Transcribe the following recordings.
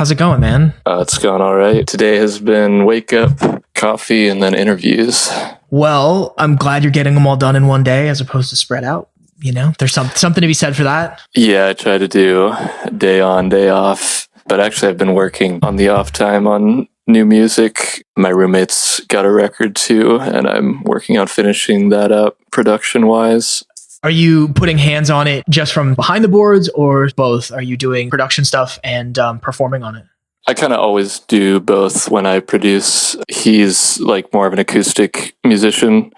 How's it going, man? It's going all right. Today has been wake up, coffee, and then interviews. Well, I'm glad you're getting them all done in one day as opposed to spread out. You know, there's something to be said for that. Yeah, I try to do day on, day off. But actually, I've been working on the off time on new music. My roommate's got a record too, and I'm working on finishing that up production-wise. Are you putting hands on it just from behind the boards or both? Are you doing production stuff and performing on it? I kind of always do both when I produce. He's like more of an acoustic musician,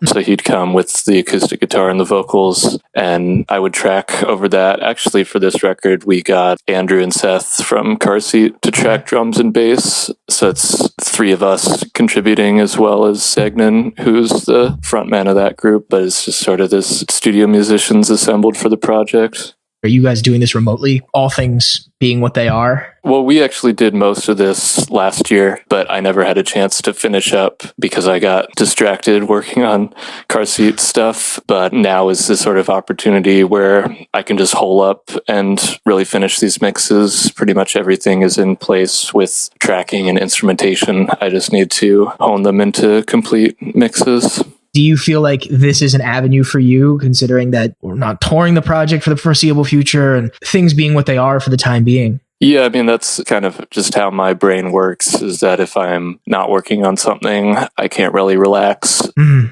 so he'd come with the acoustic guitar and the vocals, and I would track over that. Actually, for this record, we got Andrew and Seth from Car Seat to track drums and bass, so it's three of us contributing as well as Segnan, who's the frontman of that group, but it's just sort of this studio musicians assembled for the project. Are you guys doing this remotely? All things being what they are? Well, we actually did most of this last year, but I never had a chance to finish up because I got distracted working on car seat stuff. But now is this sort of opportunity where I can just hole up and really finish these mixes. Pretty much everything is in place with tracking and instrumentation. I just need to hone them into complete mixes. Do you feel like this is an avenue for you, considering that we're not touring the project for the foreseeable future and things being what they are for the time being? Yeah, I mean, that's kind of just how my brain works, is that if I'm not working on something, I can't really relax.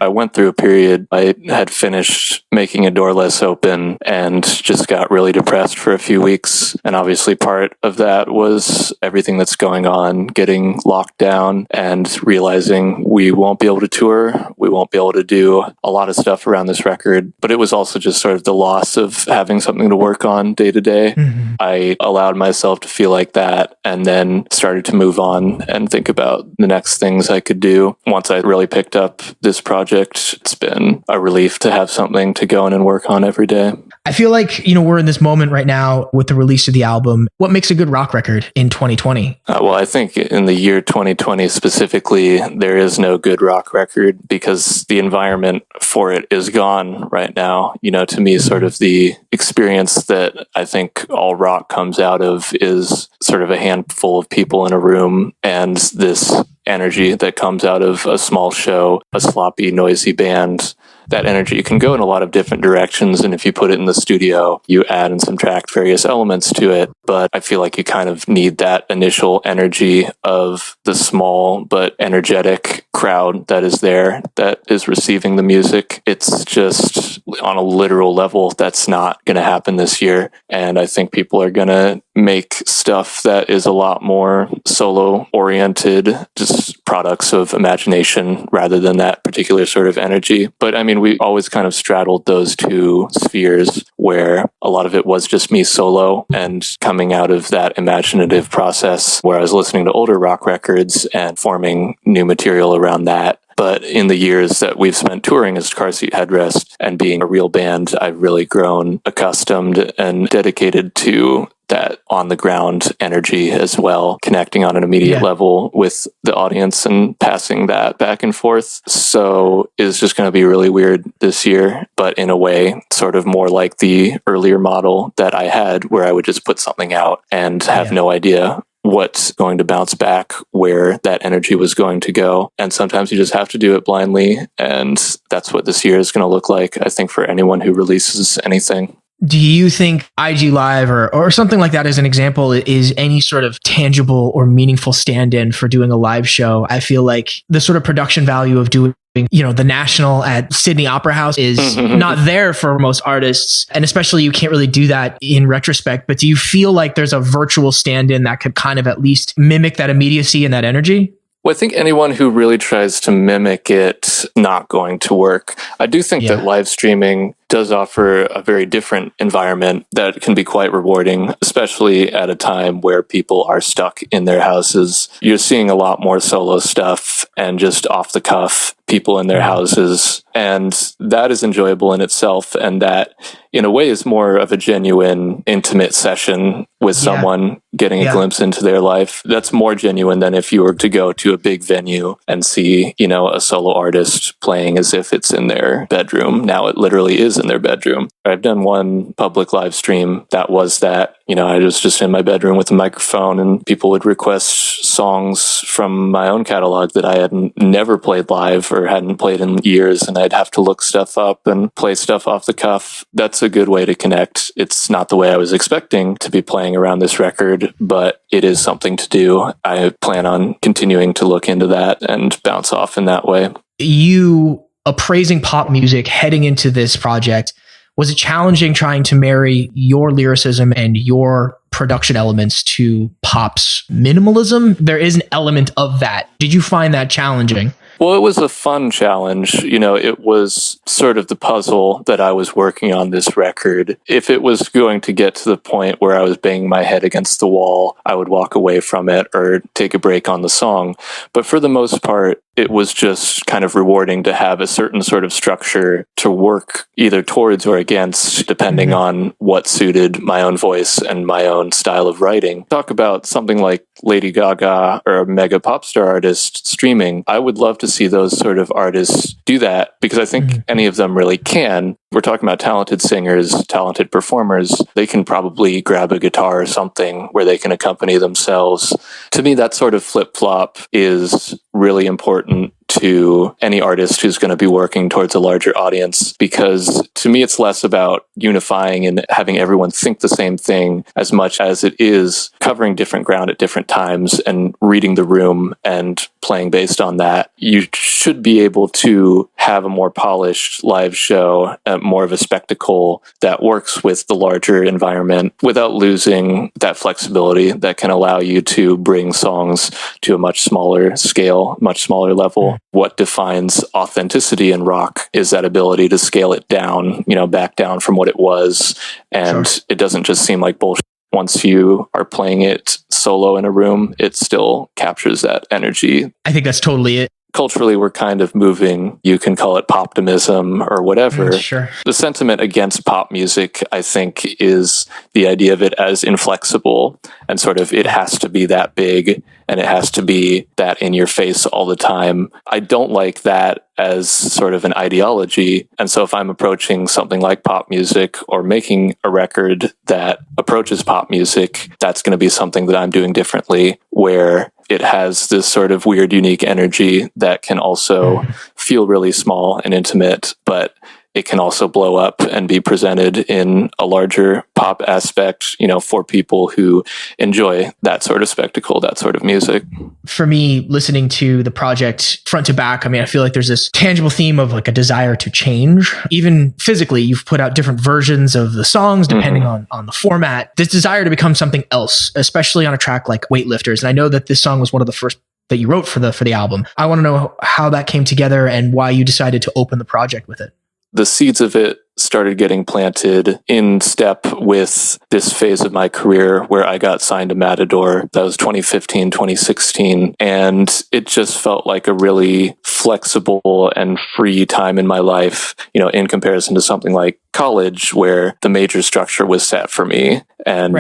I went through a period, I had finished making A Door Less Open and just got really depressed for a few weeks. And obviously part of that was everything that's going on, getting locked down and realizing we won't be able to tour. We won't be able to do a lot of stuff around this record. But it was also just sort of the loss of having something to work on day to day. I allowed myself to feel like that and then started to move on and think about the next things I could do. Once I really picked up this project, it's been a relief to have something to go in and work on every day. I feel like, we're in this moment right now with the release of the album. What makes a good rock record in 2020? Well, I think in the year 2020 specifically, there is no good rock record because the environment for it is gone right now. To me, sort of the experience that I think all rock comes out of is sort of a handful of people in a room and this energy that comes out of a small show, a sloppy, noisy band. That energy can go in a lot of different directions, and if you put it in the studio, you add and subtract various elements to it. But I feel like you kind of need that initial energy of the small but energetic crowd that is there, that is receiving the music. It's just on a literal level, that's not going to happen this year. And I think people are going to make stuff that is a lot more solo-oriented, just products of imagination rather than that particular sort of energy. But I mean, we always kind of straddled those two spheres where a lot of it was just me solo and coming out of that imaginative process where I was listening to older rock records and forming new material around that. But in the years that we've spent touring as Car Seat Headrest and being a real band, I've really grown accustomed and dedicated to that on-the-ground energy as well, connecting on an immediate level with the audience and passing that back and forth. So it's just going to be really weird this year, but in a way, sort of more like the earlier model that I had, where I would just put something out and have no idea what's going to bounce back, where that energy was going to go. And sometimes you just have to do it blindly. And that's what this year is going to look like, I think, for anyone who releases anything. Do you think IG Live or something like that, as an example, is any sort of tangible or meaningful stand-in for doing a live show? I feel like the sort of production value of doing the National at Sydney Opera House is not there for most artists. And especially you can't really do that in retrospect. But do you feel like there's a virtual stand-in that could kind of at least mimic that immediacy and that energy? Well, I think anyone who really tries to mimic it, not going to work. I do think that live streaming does offer a very different environment that can be quite rewarding, especially at a time where people are stuck in their houses. You're seeing a lot more solo stuff and just off the cuff people in their houses. And that is enjoyable in itself. And that, in a way, is more of a genuine, intimate session with someone, getting a glimpse into their life. That's more genuine than if you were to go to a big venue and see, a solo artist playing as if it's in their bedroom. Now it literally is in their bedroom. I've done one public live stream that was that. I was just in my bedroom with a microphone, and people would request songs from my own catalog that I had never played live or hadn't played in years, and I'd have to look stuff up and play stuff off the cuff. That's a good way to connect. It's not the way I was expecting to be playing around this record, but it is something to do. I plan on continuing to look into that and bounce off in that way. You appraising pop music heading into this project, was it challenging trying to marry your lyricism and your production elements to pop's minimalism? There is an element of that. Did you find that challenging? Well, it was a fun challenge. It was sort of the puzzle that I was working on this record. If it was going to get to the point where I was banging my head against the wall, I would walk away from it or take a break on the song. But for the most part, it was just kind of rewarding to have a certain sort of structure to work either towards or against, depending on what suited my own voice and my own style of writing. Talk about something like Lady Gaga or a mega pop star artist streaming. I would love to see those sort of artists do that, because I think any of them really can. We're talking about talented singers, talented performers. They can probably grab a guitar or something where they can accompany themselves. To me, that sort of flip-flop is really important to any artist who's going to be working towards a larger audience, because to me, it's less about unifying and having everyone think the same thing as much as it is covering different ground at different times and reading the room and playing based on that. You should be able to have a more polished live show, more of a spectacle that works with the larger environment without losing that flexibility that can allow you to bring songs to a much smaller scale, much smaller level. What defines authenticity in rock is that ability to scale it down, back down from what it was. And it doesn't just seem like bullshit. Once you are playing it solo in a room, it still captures that energy. I think that's totally it. Culturally, we're kind of moving, you can call it poptimism or whatever. Sure. The sentiment against pop music, I think, is the idea of it as inflexible and sort of it has to be that big and it has to be that in your face all the time. I don't like that as sort of an ideology. And so if I'm approaching something like pop music or making a record that approaches pop music, that's going to be something that I'm doing differently, where it has this sort of weird, unique energy that can also feel really small and intimate, but it can also blow up and be presented in a larger pop aspect, for people who enjoy that sort of spectacle, that sort of music. For me, listening to the project front to back, I feel like there's this tangible theme of like a desire to change. Even physically, you've put out different versions of the songs depending on the format. This desire to become something else, especially on a track like Weightlifters. And I know that this song was one of the first that you wrote for the album. I want to know how that came together and why you decided to open the project with it. The seeds of it started getting planted in step with this phase of my career where I got signed to Matador. That was 2015, 2016. And it just felt like a really flexible and free time in my life, in comparison to something like college where the major structure was set for me. And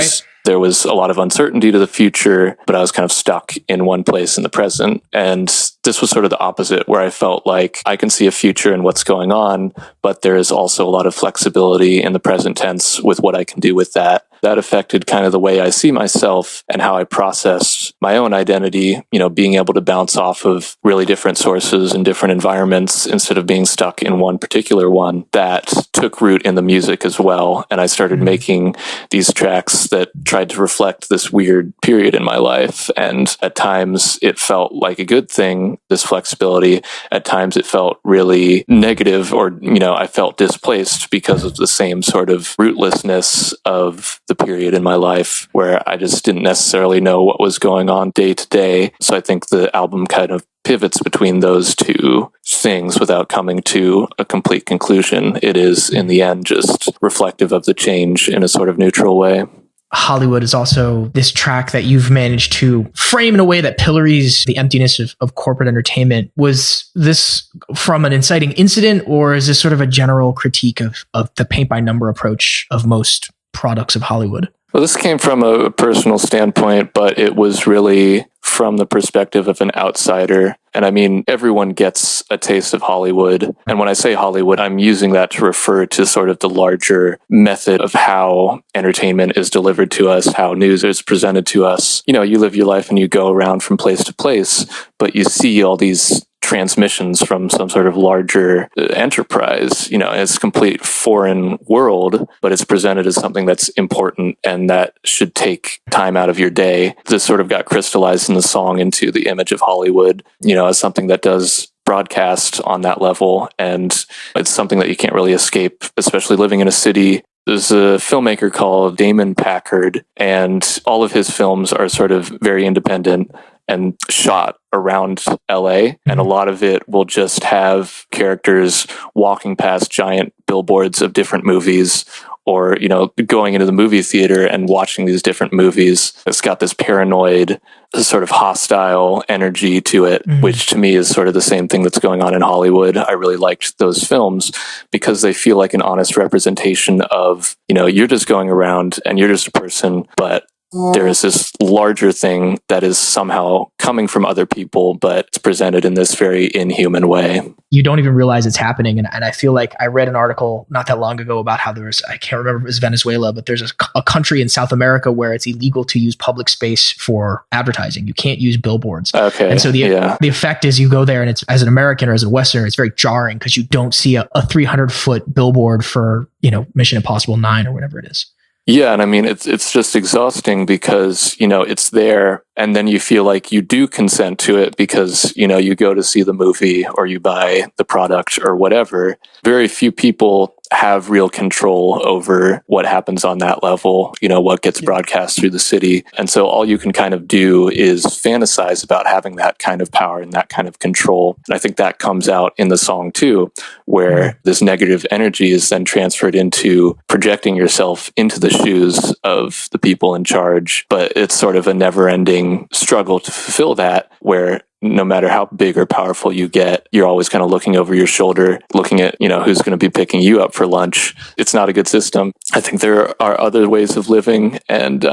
there was a lot of uncertainty to the future, but I was kind of stuck in one place in the present. And this was sort of the opposite, where I felt like I can see a future in what's going on, but there is also a lot of flexibility in the present tense with what I can do with that. That affected kind of the way I see myself and how I processed my own identity, being able to bounce off of really different sources and different environments instead of being stuck in one particular one. That took root in the music as well. And I started making these tracks that tried to reflect this weird period in my life. And at times it felt like a good thing, this flexibility. At times it felt really negative, or, I felt displaced because of the same sort of rootlessness of the period in my life where I just didn't necessarily know what was going on day to day. So I think the album kind of pivots between those two things without coming to a complete conclusion. It is, in the end, just reflective of the change in a sort of neutral way. Hollywood is also this track that you've managed to frame in a way that pillories the emptiness of corporate entertainment. Was this from an inciting incident, or is this sort of a general critique of the paint by number approach of most products of Hollywood? Well, this came from a personal standpoint, but it was really from the perspective of an outsider. And I mean, everyone gets a taste of Hollywood. And when I say Hollywood, I'm using that to refer to sort of the larger method of how entertainment is delivered to us, how news is presented to us. You know, you live your life and you go around from place to place, but you see all these transmissions from some sort of larger enterprise. You know, it's a complete foreign world, but it's presented as something that's important and that should take time out of your day. This sort of got crystallized in the song into the image of Hollywood, you know, as something that does broadcast on that level. And it's something that you can't really escape, especially living in a city. There's a filmmaker called Damon Packard, and all of his films are sort of very independent and shot around LA. And a lot of it will just have characters walking past giant billboards of different movies, or, you know, going into the movie theater and watching these different movies. It's got this paranoid, sort of hostile energy to it, which to me is sort of the same thing that's going on in Hollywood. I really liked those films because they feel like an honest representation of, you know, you're just going around and you're just a person, but there is this larger thing that is somehow coming from other people, but it's presented in this very inhuman way. You don't even realize it's happening. And I feel like I read an article not that long ago about how there's, I can't remember if it was Venezuela, but there's a country in South America where it's illegal to use public space for advertising. You can't use billboards. Okay. And so the effect is you go there and it's, as an American or as a Westerner, it's very jarring because you don't see a 300-foot billboard for, you know, Mission Impossible 9 or whatever it is. Yeah, and I mean, it's just exhausting because, you know, it's there and then you feel like you do consent to it because, you know, you go to see the movie or you buy the product or whatever. Very few people have real control over what happens on that level, you know, what gets broadcast through the city. And so all you can kind of do is fantasize about having that kind of power and that kind of control. And I think that comes out in the song too, where this negative energy is then transferred into projecting yourself into the shoes of the people in charge. But it's sort of a never-ending struggle to fulfill that, where no matter how big or powerful you get, you're always kind of looking over your shoulder, looking at, you know, who's going to be picking you up for lunch. It's not a good system. I think there are other ways of living, and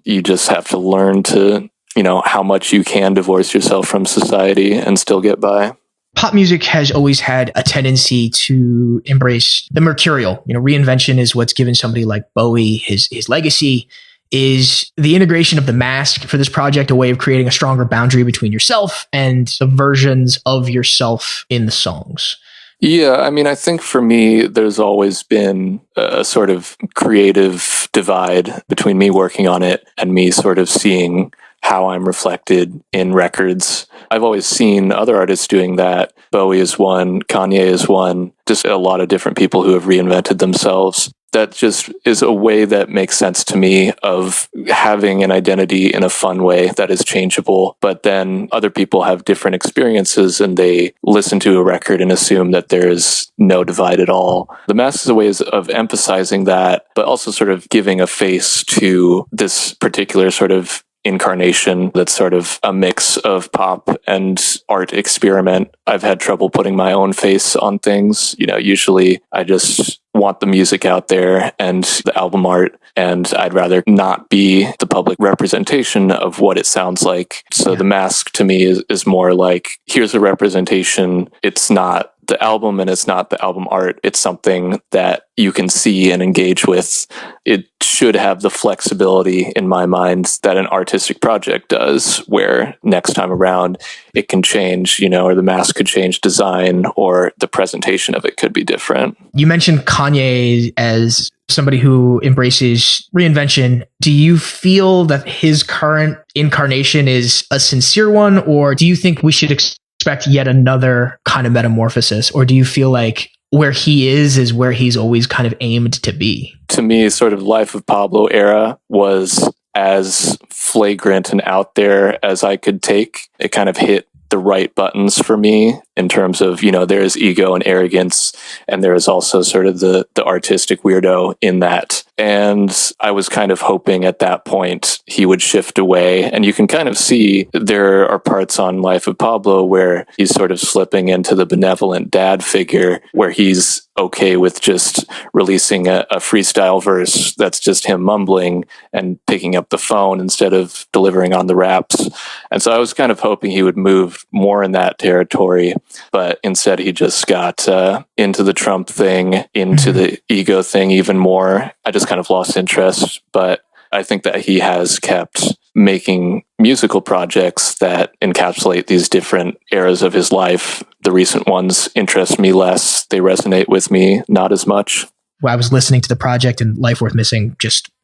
you just have to learn to, you know, how much you can divorce yourself from society and still get by. Pop music has always had a tendency to embrace the mercurial. You know, reinvention is what's given somebody like Bowie his legacy. Is the integration of the mask for this project a way of creating a stronger boundary between yourself and the versions of yourself in the songs? Yeah, I mean, I think for me, there's always been a sort of creative divide between me working on it and me sort of seeing how I'm reflected in records. I've always seen other artists doing that. Bowie is one, Kanye is one, just a lot of different people who have reinvented themselves. That just is a way that makes sense to me of having an identity in a fun way that is changeable. But then other people have different experiences and they listen to a record and assume that there is no divide at all. The mask is a way of emphasizing that, but also sort of giving a face to this particular sort of incarnation that's sort of a mix of pop and art experiment. I've had trouble putting my own face on things. You know, usually I just want the music out there and the album art, and I'd rather not be the public representation of what it sounds like. So the mask to me is more like, here's a representation. It's not the album and it's not the album art. It's something that you can see and engage with. It should have the flexibility in my mind that an artistic project does, where next time around it can change, you know, or the mask could change design, or the presentation of it could be different. You mentioned Kanye as somebody who embraces reinvention. Do you feel that his current incarnation is a sincere one, or do you think we should expect yet another kind of metamorphosis? Or do you feel like where he is where he's always kind of aimed to be? To me, sort of Life of Pablo era was as flagrant and out there as I could take. It kind of hit the right buttons for me in terms of, there is ego and arrogance, and there is also sort of the artistic weirdo in that. And I was kind of hoping at that point he would shift away. And you can kind of see there are parts on Life of Pablo where he's sort of slipping into the benevolent dad figure, where he's okay with just releasing a freestyle verse that's just him mumbling and picking up the phone instead of delivering on the raps. And so I was kind of hoping he would move more in that territory, but instead he just got into the Trump thing, into the ego thing even more. I just kind of lost interest, but I think that he has kept making musical projects that encapsulate these different eras of his life. The recent ones interest me less. They resonate with me not as much. Well, I was listening to the project, and Life Worth Missing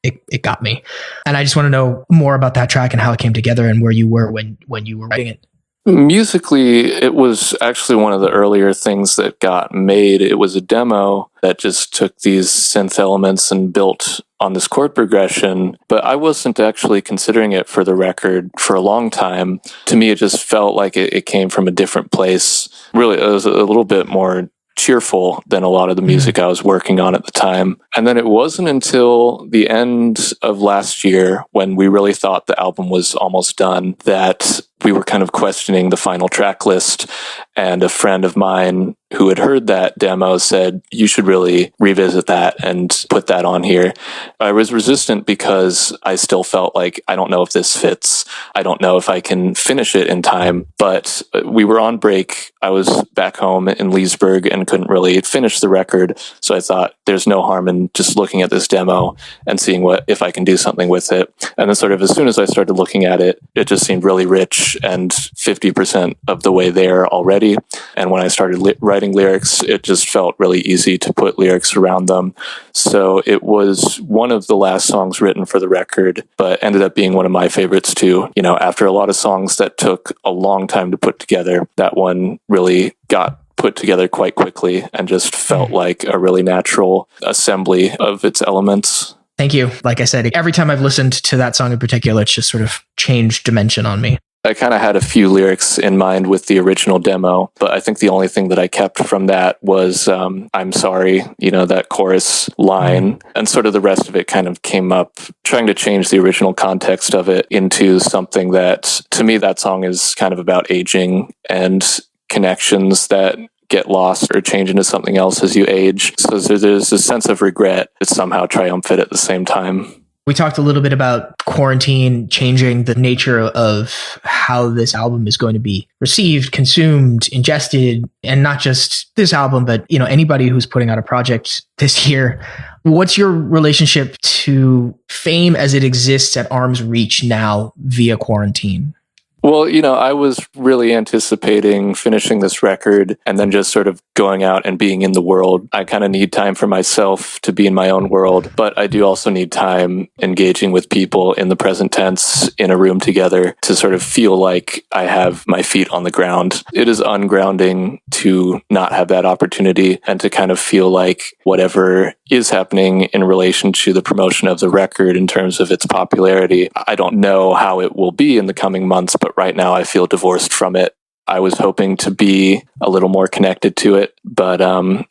it got me. And I just want to know more about that track and how it came together and where you were when you were writing it. Musically, it was actually one of the earlier things that got made. It was a demo that just took these synth elements and built on this chord progression, but I wasn't actually considering it for the record for a long time. To me, it just felt like it came from a different place. Really, it was a little bit more cheerful than a lot of the music I was working on at the time. And then it wasn't until the end of last year, when we really thought the album was almost done, that we were kind of questioning the final track list. And a friend of mine who had heard that demo said, you should really revisit that and put that on here. I was resistant because I still felt like, I don't know if this fits. I don't know if I can finish it in time. But we were on break. I was back home in Leesburg and couldn't really finish the record. So I thought there's no harm in just looking at this demo and seeing if I can do something with it. And then sort of as soon as I started looking at it, it just seemed really rich and 50% of the way there already. And when I started writing lyrics, it just felt really easy to put lyrics around them. So it was one of the last songs written for the record, but ended up being one of my favorites too. After a lot of songs that took a long time to put together, that one really got put together quite quickly and just felt like a really natural assembly of its elements. Thank you. Like I said, every time I've listened to that song in particular, it's just sort of changed dimension on me. I kind of had a few lyrics in mind with the original demo, but I think the only thing that I kept from that was I'm sorry, that chorus line, and sort of the rest of it kind of came up, trying to change the original context of it into something that, to me, that song is kind of about aging and connections that get lost or change into something else as you age. So there's a sense of regret that's somehow triumphant at the same time. We talked a little bit about quarantine changing the nature of how this album is going to be received, consumed, ingested, and not just this album, but anybody who's putting out a project this year. What's your relationship to fame as it exists at arm's reach now via quarantine? Well, I was really anticipating finishing this record and then just sort of going out and being in the world. I kind of need time for myself to be in my own world, but I do also need time engaging with people in the present tense in a room together to sort of feel like I have my feet on the ground. It is ungrounding to not have that opportunity and to kind of feel like whatever is happening in relation to the promotion of the record in terms of its popularity, I don't know how it will be in the coming months, but right now I feel divorced from it. I was hoping to be a little more connected to it, but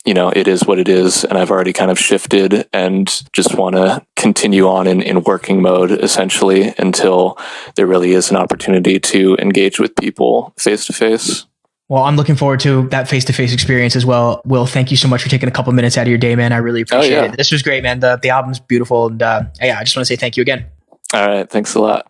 it is what it is, and I've already kind of shifted and just want to continue on in working mode essentially until there really is an opportunity to engage with people face to face. Well, I'm looking forward to that face-to-face experience as well. Will, thank you so much for taking a couple minutes out of your day, man. I really appreciate it. This was great, man. The album's beautiful, and I just want to say thank you again. All right, thanks a lot.